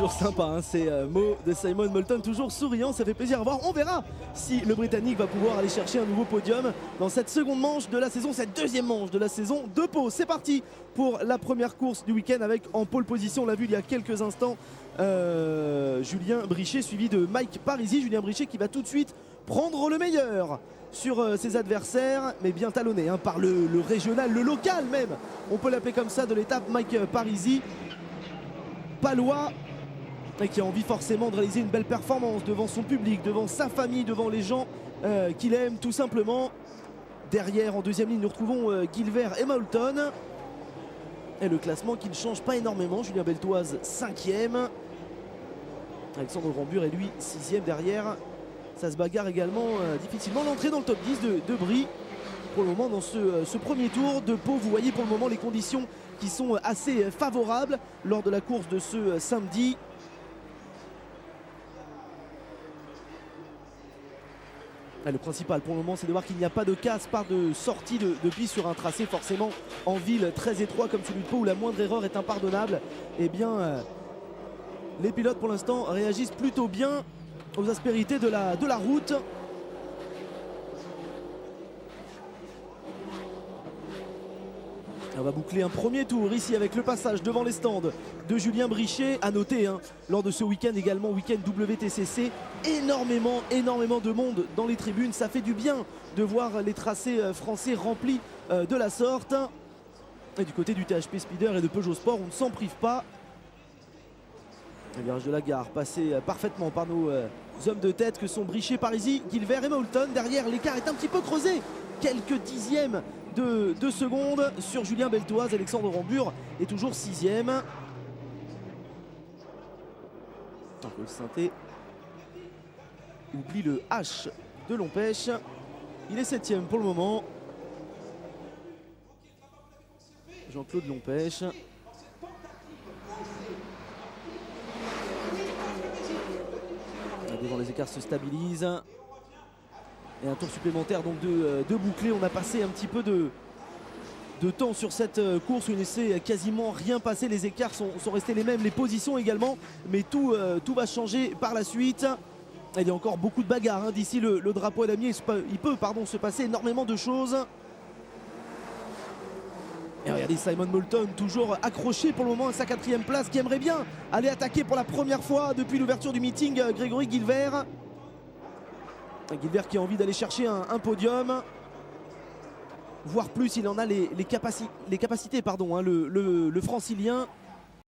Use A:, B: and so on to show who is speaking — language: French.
A: toujours sympa, hein, ces mots de Simon Moulton, toujours souriant, ça fait plaisir à voir. On verra si le Britannique va pouvoir aller chercher un nouveau podium dans cette seconde manche de la saison, cette deuxième manche de la saison de Pau. C'est parti pour la première course du week-end avec en pole position, on l'a vu il y a quelques instants, Julien Brichet suivi de Mike Parisi. Julien Brichet qui va tout de suite prendre le meilleur sur ses adversaires, mais bien talonné hein, par le régional, le local même, on peut l'appeler comme ça, de l'étape, Mike Parisi. Palois et qui a envie forcément de réaliser une belle performance devant son public, devant sa famille, devant les gens qu'il aime tout simplement. Derrière en deuxième ligne nous retrouvons Gilbert et Moulton. Et le classement qui ne change pas énormément, Julien Beltoise 5e, Alexandre Rambure est lui 6e derrière. Ça se bagarre également difficilement l'entrée dans le top 10 de Brie. Pour le moment dans ce premier tour de Pau, vous voyez pour le moment les conditions qui sont assez favorables lors de la course de ce samedi. Le principal pour le moment c'est de voir qu'il n'y a pas de casse, pas de sortie de piste sur un tracé forcément en ville très étroit comme celui de Pau où la moindre erreur est impardonnable. Et bien les pilotes pour l'instant réagissent plutôt bien aux aspérités de la route. On va boucler un premier tour ici avec le passage devant les stands de Julien Brichet. À noter hein, lors de ce week-end également, week-end WTCC, énormément de monde dans les tribunes. Ça fait du bien de voir les tracés français remplis de la sorte. Et du côté du THP Speeder et de Peugeot Sport, on ne s'en prive pas. Le virage de la gare passé parfaitement par nos hommes de tête que sont Brichet, Parisi, Gilbert et Moulton. Derrière, l'écart est un petit peu creusé, quelques dixièmes de secondes sur Julien Beltoise. Alexandre Rambure est toujours 6e. Le Synthé oublie le H de Lompèche. Il est 7e pour le moment. Jean-Claude Lompèche. Devant les écarts se stabilisent. Et un tour supplémentaire donc de boucler. On a passé un petit peu de temps sur cette course où il ne s'est quasiment rien passé. Les écarts sont restés les mêmes, les positions également. Mais tout va changer par la suite. Il y a encore beaucoup de bagarres hein. D'ici le drapeau à damier, il peut se passer énormément de choses. Et regardez Simon Moulton toujours accroché pour le moment à sa 4e place, qui aimerait bien aller attaquer pour la première fois depuis l'ouverture du meeting Grégory Gilbert. Gilbert qui a envie d'aller chercher un podium, voire plus, il en a les capacités, pardon, hein, le francilien.